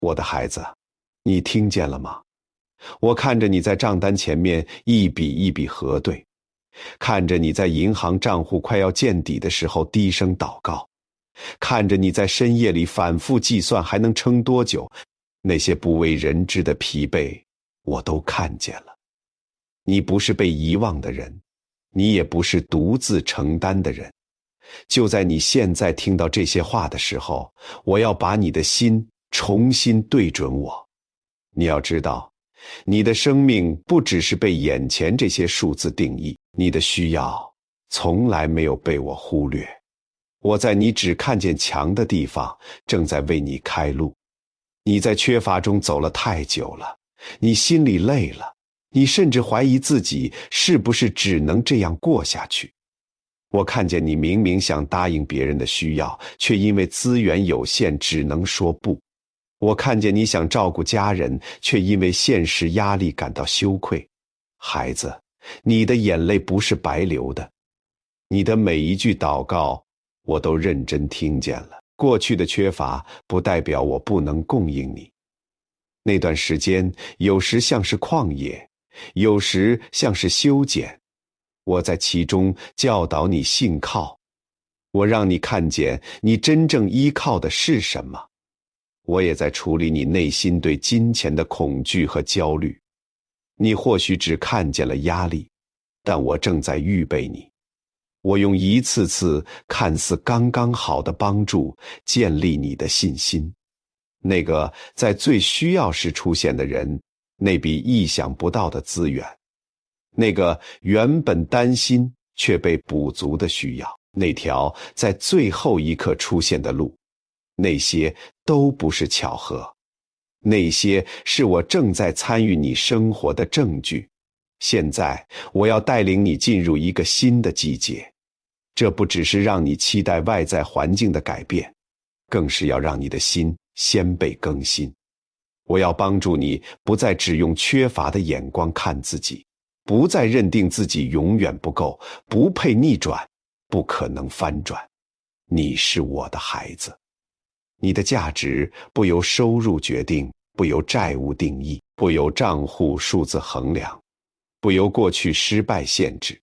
我的孩子，你听见了吗？我看着你在账单前面一笔一笔核对，看着你在银行账户快要见底的时候低声祷告，看着你在深夜里反复计算还能撑多久，那些不为人知的疲惫，我都看见了。你不是被遗忘的人，你也不是独自承担的人。就在你现在听到这些话的时候，我要把你的心重新对准我。你要知道，你的生命不只是被眼前这些数字定义，你的需要从来没有被我忽略。我在你只看见墙的地方，正在为你开路。你在缺乏中走了太久了，你心里累了，你甚至怀疑自己是不是只能这样过下去。我看见你明明想答应别人的需要，却因为资源有限只能说不。我看见你想照顾家人，却因为现实压力感到羞愧。孩子，你的眼泪不是白流的，你的每一句祷告我都认真听见了。过去的缺乏不代表我不能供应你。那段时间有时像是旷野，有时像是修剪，我在其中教导你信靠，我让你看见你真正依靠的是什么。我也在处理你内心对金钱的恐惧和焦虑。你或许只看见了压力，但我正在预备你。我用一次次看似刚刚好的帮助建立你的信心。那个在最需要时出现的人，那笔意想不到的资源，那个原本担心却被补足的需要，那条在最后一刻出现的路，那些都不是巧合，那些是我正在参与你生活的证据。现在我要带领你进入一个新的季节，这不只是让你期待外在环境的改变，更是要让你的心先被更新。我要帮助你不再只用缺乏的眼光看自己，不再认定自己永远不够，不配逆转，不可能翻转。你是我的孩子，你的价值不由收入决定，不由债务定义，不由账户数字衡量，不由过去失败限制。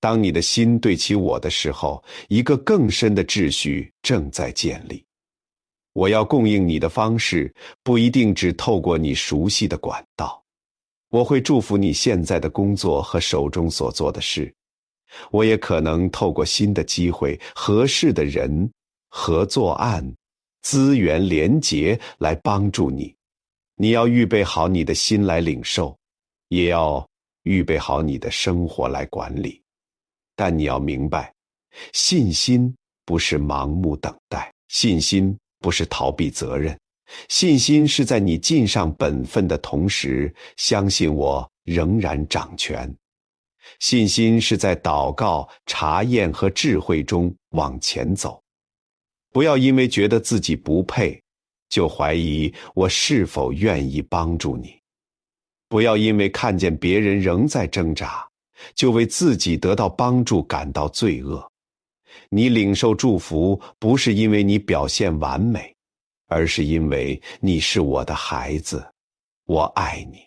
当你的心对齐我的时候，一个更深的秩序正在建立。我要供应你的方式不一定只透过你熟悉的管道。我会祝福你现在的工作和手中所做的事，我也可能透过新的机会、合适的人、合作案、资源连结来帮助你。你要预备好你的心来领受，也要预备好你的生活来管理。但你要明白，信心不是盲目等待，信心不是逃避责任，信心是在你尽上本分的同时，相信我仍然掌权。信心是在祷告、查验和智慧中往前走。不要因为觉得自己不配，就怀疑我是否愿意帮助你。不要因为看见别人仍在挣扎，就为自己得到帮助感到罪恶。你领受祝福不是因为你表现完美，而是因为你是我的孩子，我爱你。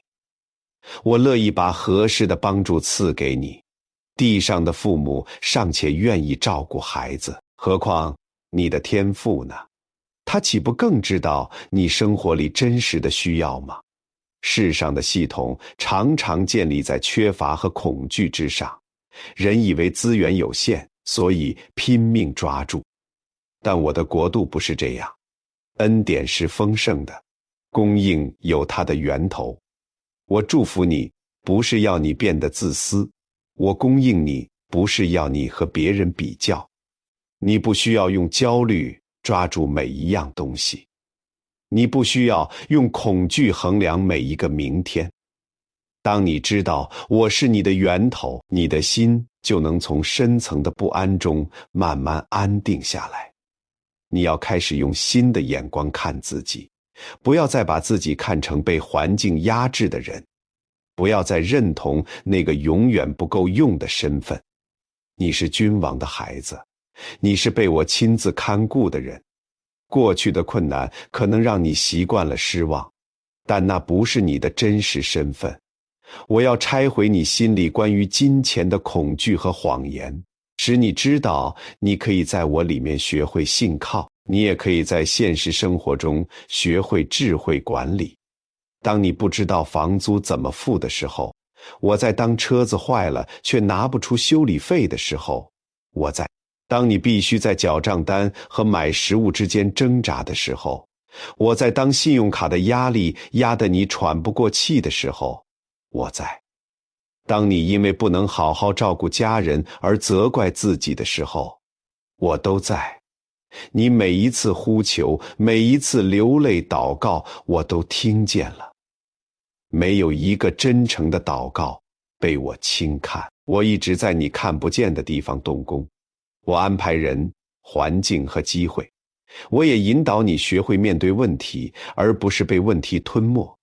我乐意把合适的帮助赐给你。地上的父母尚且愿意照顾孩子，何况你的天父呢？他岂不更知道你生活里真实的需要吗？世上的系统常常建立在缺乏和恐惧之上，人以为资源有限，所以拼命抓住。但我的国度不是这样，恩典是丰盛的，供应有它的源头。我祝福你，不是要你变得自私，我供应你，不是要你和别人比较。你不需要用焦虑抓住每一样东西，你不需要用恐惧衡量每一个明天。当你知道我是你的源头，你的心就能从深层的不安中慢慢安定下来。你要开始用新的眼光看自己，不要再把自己看成被环境压制的人，不要再认同那个永远不够用的身份。你是君王的孩子，你是被我亲自看顾的人。过去的困难可能让你习惯了失望，但那不是你的真实身份。我要拆毁你心里关于金钱的恐惧和谎言，使你知道你可以在我里面学会信靠，你也可以在现实生活中学会智慧管理。当你不知道房租怎么付的时候，我在；当车子坏了却拿不出修理费的时候，我在；当你必须在缴账单和买食物之间挣扎的时候，我在；当信用卡的压力压得你喘不过气的时候，我在；当你因为不能好好照顾家人而责怪自己的时候，我都在。你每一次呼求，每一次流泪祷告，我都听见了。没有一个真诚的祷告被我轻看。我一直在你看不见的地方动工，我安排人、环境和机会，我也引导你学会面对问题，而不是被问题吞没。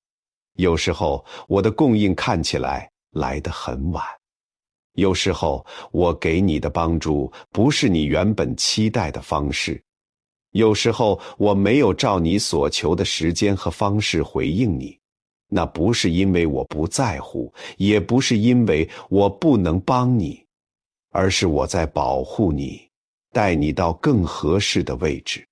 有时候我的供应看起来来得很晚，有时候我给你的帮助不是你原本期待的方式，有时候我没有照你所求的时间和方式回应你。那不是因为我不在乎，也不是因为我不能帮你，而是我在保护你，带你到更合适的位置。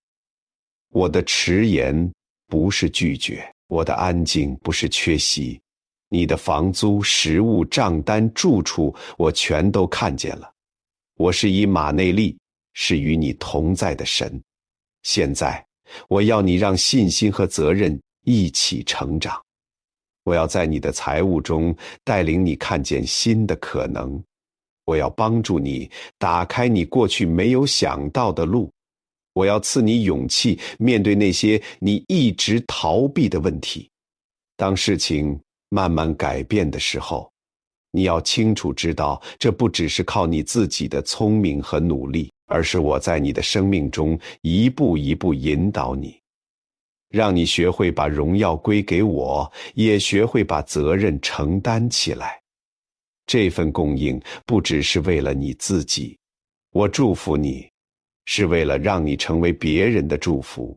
我的迟延不是拒绝，我的安静不是缺席。你的房租、食物、账单、住处，我全都看见了。我是以马内利，是与你同在的神。现在，我要你让信心和责任一起成长。我要在你的财务中带领你看见新的可能。我要帮助你打开你过去没有想到的路。我要赐你勇气面对那些你一直逃避的问题。当事情慢慢改变的时候，你要清楚知道，这不只是靠你自己的聪明和努力，而是我在你的生命中一步一步引导你，让你学会把荣耀归给我，也学会把责任承担起来。这份供应不只是为了你自己，我祝福你，是为了让你成为别人的祝福。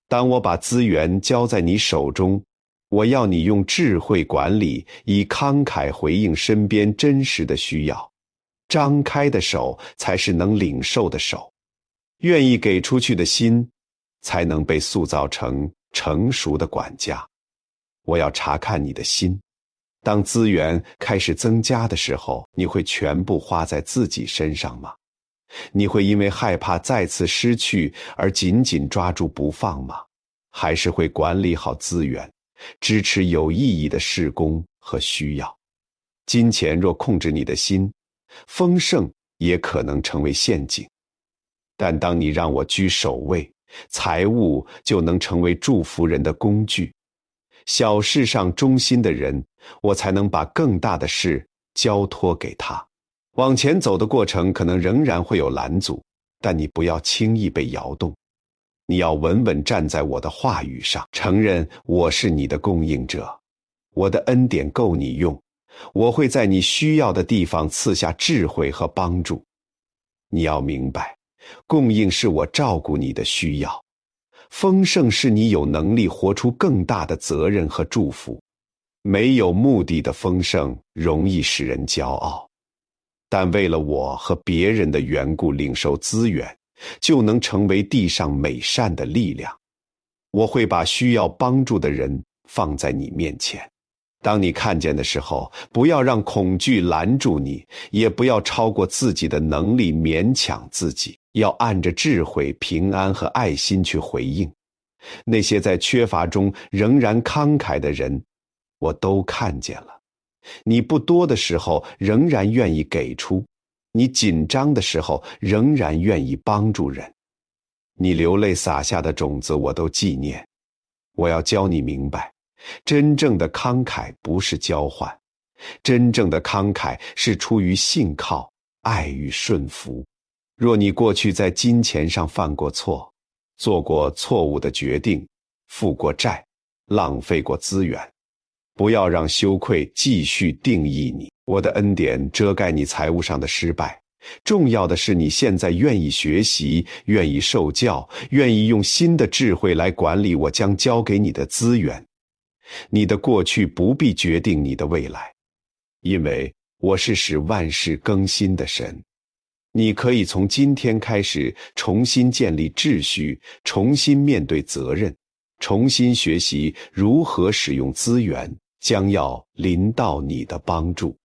当我把资源交在你手中，我要你用智慧管理，以慷慨回应身边真实的需要。张开的手才是能领受的手，愿意给出去的心才能被塑造成成熟的管家。我要查看你的心，当资源开始增加的时候，你会全部花在自己身上吗？你会因为害怕再次失去而紧紧抓住不放吗？还是会管理好资源，支持有意义的事工和需要？金钱若控制你的心，丰盛也可能成为陷阱。但当你让我居首位，财物就能成为祝福人的工具。小事上忠心的人，我才能把更大的事交托给他。往前走的过程可能仍然会有拦阻，但你不要轻易被摇动。你要稳稳站在我的话语上，承认我是你的供应者，我的恩典够你用，我会在你需要的地方赐下智慧和帮助。你要明白，供应是我照顾你的需要，丰盛是你有能力活出更大的责任和祝福。没有目的的丰盛容易使人骄傲，但为了我和别人的缘故领受资源，就能成为地上美善的力量。我会把需要帮助的人放在你面前。当你看见的时候，不要让恐惧拦住你，也不要超过自己的能力勉强自己，要按着智慧、平安和爱心去回应。那些在缺乏中仍然慷慨的人，我都看见了。你不多的时候仍然愿意给出，你紧张的时候仍然愿意帮助人。你流泪撒下的种子我都纪念。我要教你明白，真正的慷慨不是交换，真正的慷慨是出于信靠、爱与顺服。若你过去在金钱上犯过错，做过错误的决定，负过债，浪费过资源，不要让羞愧继续定义你。我的恩典遮盖你财务上的失败，重要的是你现在愿意学习，愿意受教，愿意用新的智慧来管理我将交给你的资源。你的过去不必决定你的未来，因为我是使万事更新的神。你可以从今天开始重新建立秩序，重新面对责任，重新学习如何使用资源，将要临到你的帮助。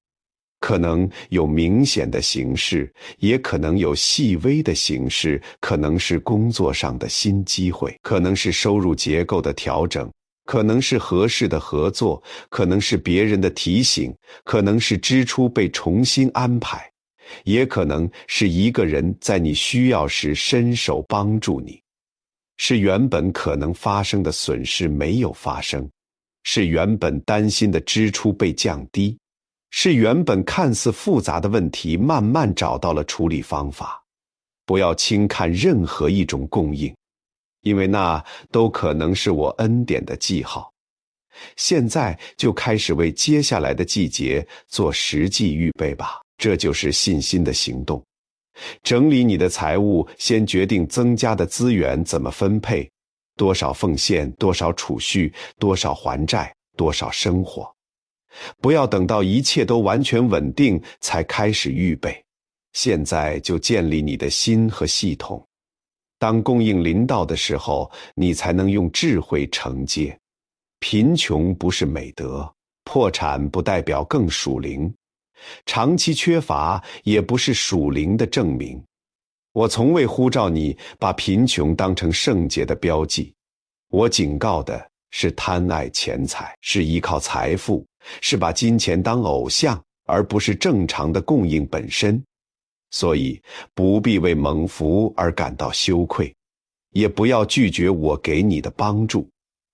可能有明显的形式，也可能有细微的形式，可能是工作上的新机会，可能是收入结构的调整，可能是合适的合作，可能是别人的提醒，可能是支出被重新安排，也可能是一个人在你需要时伸手帮助你，是原本可能发生的损失没有发生，是原本担心的支出被降低，是原本看似复杂的问题慢慢找到了处理方法。不要轻看任何一种供应，因为那都可能是我恩典的记号。现在就开始为接下来的季节做实际预备吧，这就是信心的行动。整理你的财务，先决定增加的资源怎么分配，多少奉献，多少储蓄，多少还债，多少生活。不要等到一切都完全稳定才开始预备，现在就建立你的心和系统。当供应临到的时候，你才能用智慧承接。贫穷不是美德，破产不代表更属灵，长期缺乏也不是属灵的证明。我从未呼召你把贫穷当成圣洁的标记，我警告的是贪爱钱财，是依靠财富，是把金钱当偶像，而不是正常的供应本身。所以不必为蒙福而感到羞愧，也不要拒绝我给你的帮助。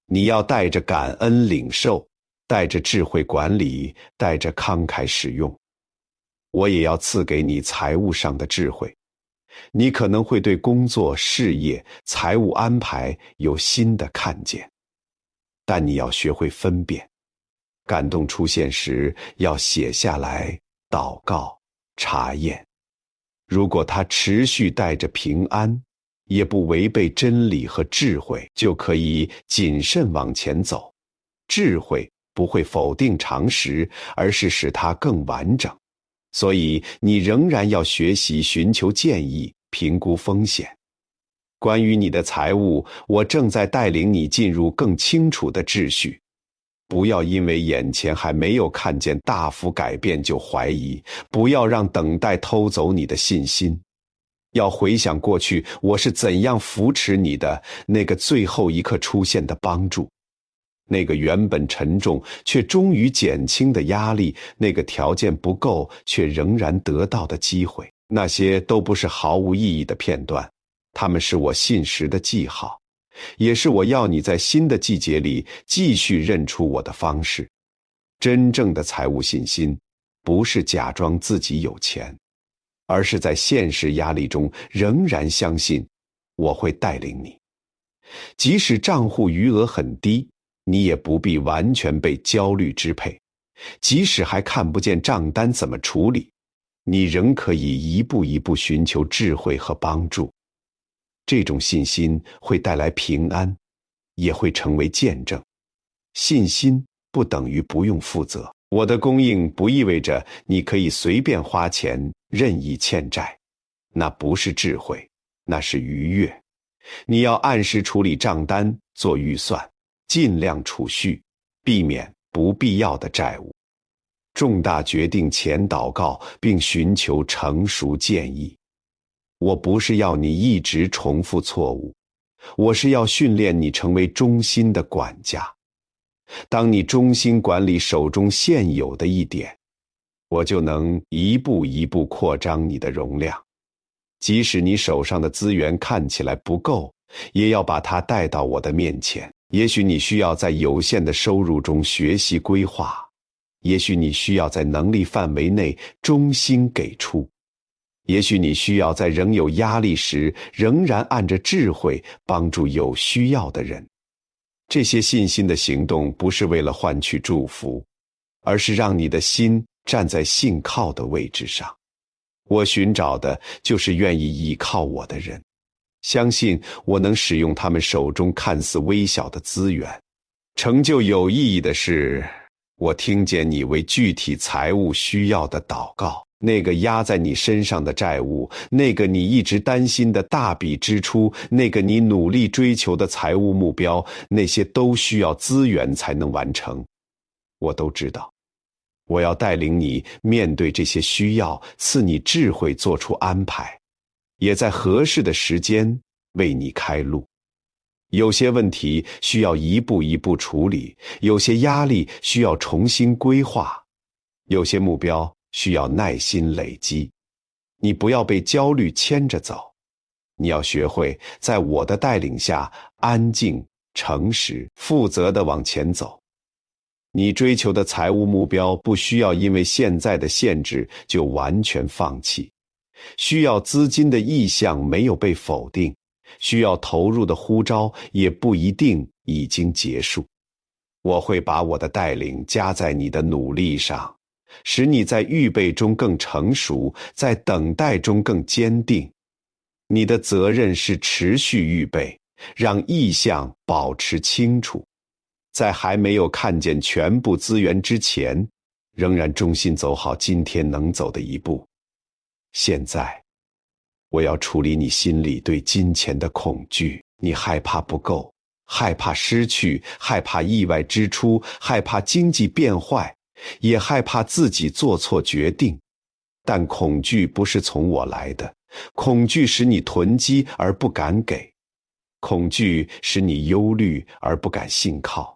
你要带着感恩领受，带着智慧管理，带着慷慨使用。我也要赐给你财务上的智慧。你可能会对工作、事业、财务安排有新的看见，但你要学会分辨。感动出现时，要写下来，祷告，查验。如果它持续带着平安，也不违背真理和智慧，就可以谨慎往前走。智慧不会否定常识，而是使它更完整。所以你仍然要学习寻求建议，评估风险。关于你的财务，我正在带领你进入更清楚的秩序。不要因为眼前还没有看见大幅改变就怀疑，不要让等待偷走你的信心。要回想过去我是怎样扶持你的，那个最后一刻出现的帮助，那个原本沉重却终于减轻的压力，那个条件不够却仍然得到的机会。那些都不是毫无意义的片段，它们是我信实的记号，也是我要你在新的季节里继续认出我的方式。真正的财务信心，不是假装自己有钱，而是在现实压力中仍然相信我会带领你。即使账户余额很低，你也不必完全被焦虑支配。即使还看不见账单怎么处理，你仍可以一步一步寻求智慧和帮助。这种信心会带来平安，也会成为见证。信心不等于不用负责。我的供应不意味着你可以随便花钱，任意欠债。那不是智慧，那是愉悦。你要按时处理账单，做预算，尽量储蓄，避免不必要的债务。重大决定前祷告，并寻求成熟建议。我不是要你一直重复错误，我是要训练你成为忠心的管家。当你忠心管理手中现有的一点，我就能一步一步扩张你的容量。即使你手上的资源看起来不够，也要把它带到我的面前。也许你需要在有限的收入中学习规划，也许你需要在能力范围内忠心给出，也许你需要在仍有压力时仍然按着智慧帮助有需要的人。这些信心的行动不是为了换取祝福，而是让你的心站在信靠的位置上。我寻找的就是愿意倚靠我的人，相信我能使用他们手中看似微小的资源，成就有意义的事。我听见你为具体财务需要的祷告，那个压在你身上的债务，那个你一直担心的大笔支出，那个你努力追求的财务目标，那些都需要资源才能完成。我都知道，我要带领你面对这些需要，赐你智慧做出安排，也在合适的时间为你开路。有些问题需要一步一步处理，有些压力需要重新规划，有些目标需要耐心累积。你不要被焦虑牵着走，你要学会在我的带领下安静、诚实、负责地往前走。你追求的财务目标不需要因为现在的限制就完全放弃，需要资金的意向没有被否定，需要投入的呼召也不一定已经结束。我会把我的带领加在你的努力上，使你在预备中更成熟，在等待中更坚定。你的责任是持续预备，让意向保持清楚，在还没有看见全部资源之前，仍然忠心走好今天能走的一步。现在我要处理你心里对金钱的恐惧，你害怕不够，害怕失去，害怕意外支出，害怕经济变坏，也害怕自己做错决定。但恐惧不是从我来的，恐惧使你囤积而不敢给，恐惧使你忧虑而不敢信靠，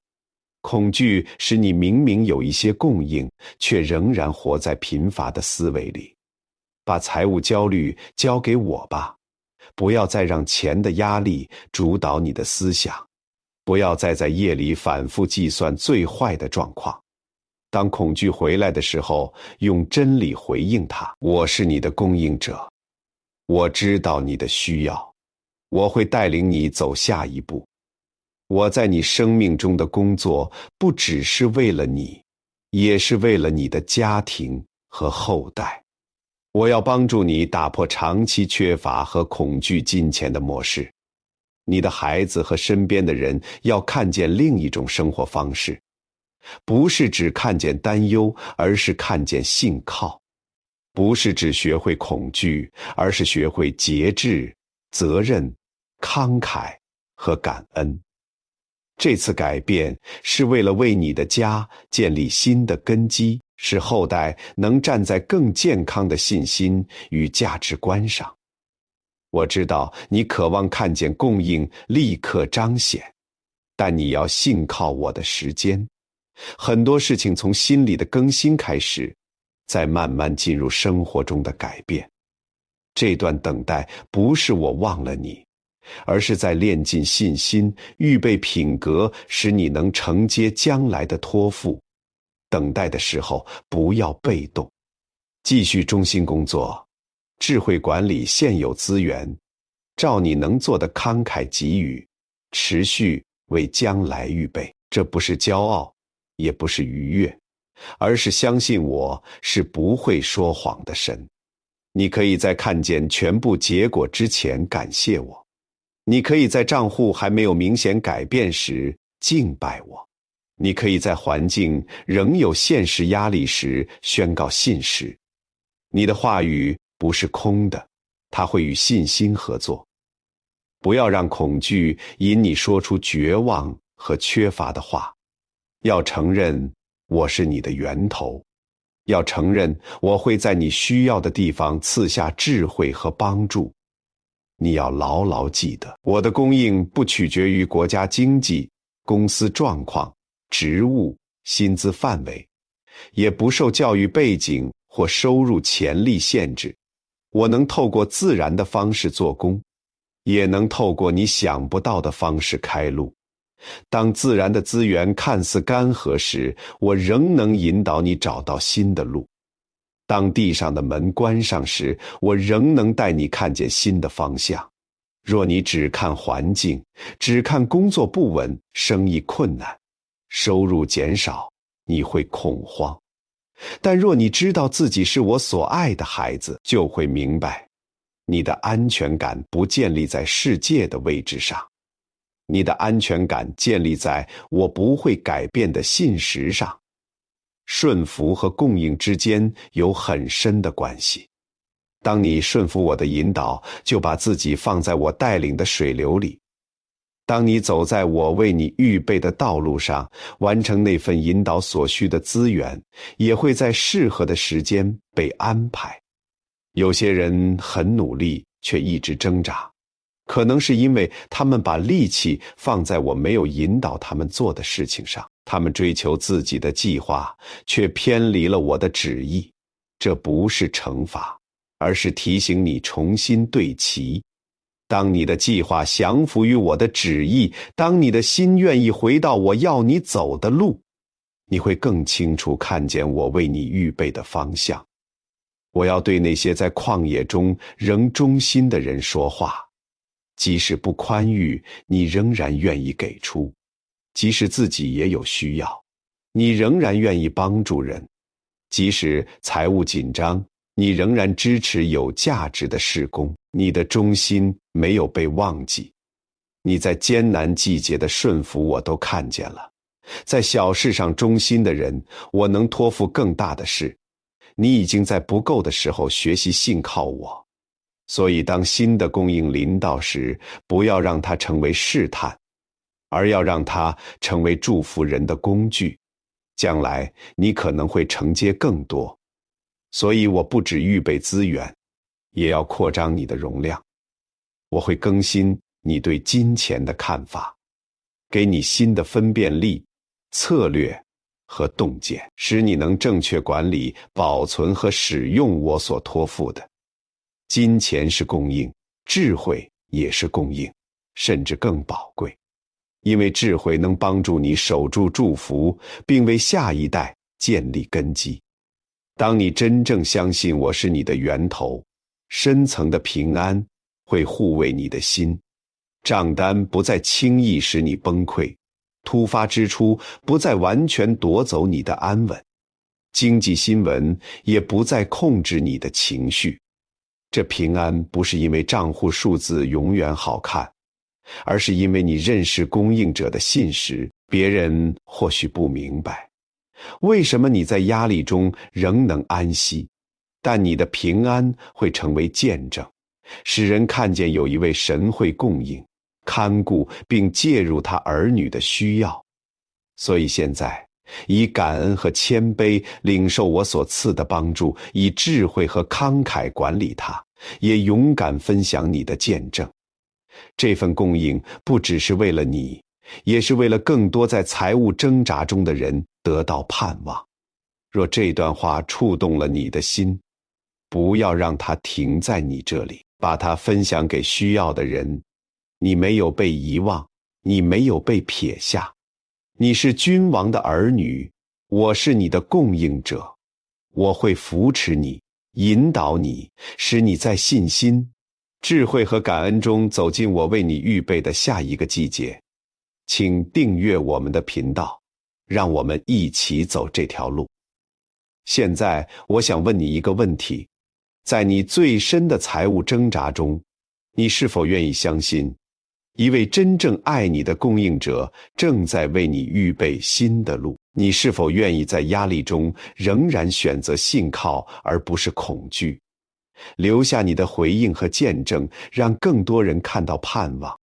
恐惧使你明明有一些供应，却仍然活在贫乏的思维里。把财务焦虑交给我吧，不要再让钱的压力主导你的思想，不要再在夜里反复计算最坏的状况。当恐惧回来的时候，用真理回应它。我是你的供应者，我知道你的需要，我会带领你走下一步。我在你生命中的工作不只是为了你，也是为了你的家庭和后代。我要帮助你打破长期缺乏和恐惧金钱的模式。你的孩子和身边的人要看见另一种生活方式，不是只看见担忧，而是看见信靠；不是只学会恐惧，而是学会节制、责任、慷慨和感恩。这次改变是为了为你的家建立新的根基，使后代能站在更健康的信心与价值观上。我知道你渴望看见供应立刻彰显，但你要信靠我的时间。很多事情从心里的更新开始，再慢慢进入生活中的改变。这段等待不是我忘了你，而是在练尽信心，预备品格，使你能承接将来的托付。等待的时候不要被动，继续忠心工作，智慧管理现有资源，照你能做的慷慨给予，持续为将来预备。这不是骄傲，也不是愉悦，而是相信我是不会说谎的神。你可以在看见全部结果之前感谢我，你可以在账户还没有明显改变时敬拜我，你可以在环境仍有现实压力时宣告信实。你的话语不是空的，它会与信心合作。不要让恐惧引你说出绝望和缺乏的话，要承认我是你的源头，要承认我会在你需要的地方赐下智慧和帮助。你要牢牢记得，我的供应不取决于国家经济、公司状况、职务、薪资范围，也不受教育背景或收入潜力限制。我能透过自然的方式做工，也能透过你想不到的方式开路。当自然的资源看似干涸时，我仍能引导你找到新的路。当地上的门关上时，我仍能带你看见新的方向。若你只看环境，只看工作不稳、生意困难、收入减少，你会恐慌。但若你知道自己是我所爱的孩子，就会明白，你的安全感不建立在世界的位置上，你的安全感建立在我不会改变的信实上。顺服和供应之间有很深的关系。当你顺服我的引导，就把自己放在我带领的水流里。当你走在我为你预备的道路上，完成那份引导所需的资源，也会在适合的时间被安排。有些人很努力，却一直挣扎，可能是因为他们把力气放在我没有引导他们做的事情上，他们追求自己的计划，却偏离了我的旨意。这不是惩罚，而是提醒你重新对齐。当你的计划降服于我的旨意，当你的心愿意回到我要你走的路，你会更清楚看见我为你预备的方向。我要对那些在旷野中仍忠心的人说话，即使不宽裕，你仍然愿意给出；即使自己也有需要，你仍然愿意帮助人；即使财务紧张，你仍然支持有价值的事工。你的忠心没有被忘记，你在艰难季节的顺服我都看见了。在小事上忠心的人，我能托付更大的事。你已经在不够的时候学习信靠我，所以当新的供应临到时，不要让它成为试探，而要让它成为祝福人的工具。将来你可能会承接更多，所以我不只预备资源，也要扩张你的容量。我会更新你对金钱的看法，给你新的分辨力、策略和洞见，使你能正确管理、保存和使用我所托付的。金钱是供应，智慧也是供应，甚至更宝贵，因为智慧能帮助你守住祝福，并为下一代建立根基。当你真正相信我是你的源头，深层的平安会护卫你的心，账单不再轻易使你崩溃，突发支出不再完全夺走你的安稳，经济新闻也不再控制你的情绪。这平安不是因为账户数字永远好看，而是因为你认识供应者的信实。别人或许不明白，为什么你在压力中仍能安息，但你的平安会成为见证，使人看见有一位神会供应、看顾并介入他儿女的需要。所以现在，以感恩和谦卑领受我所赐的帮助，以智慧和慷慨管理它，也勇敢分享你的见证。这份供应不只是为了你，也是为了更多在财务挣扎中的人得到盼望。若这段话触动了你的心，不要让它停在你这里，把它分享给需要的人。你没有被遗忘，你没有被撇下，你是君王的儿女，我是你的供应者，我会扶持你，引导你，使你在信心、智慧和感恩中走进我为你预备的下一个季节。请订阅我们的频道，让我们一起走这条路。现在我想问你一个问题，在你最深的财务挣扎中，你是否愿意相信一位真正爱你的供应者正在为你预备新的路？你是否愿意在压力中仍然选择信靠而不是恐惧？留下你的回应和见证，让更多人看到盼望。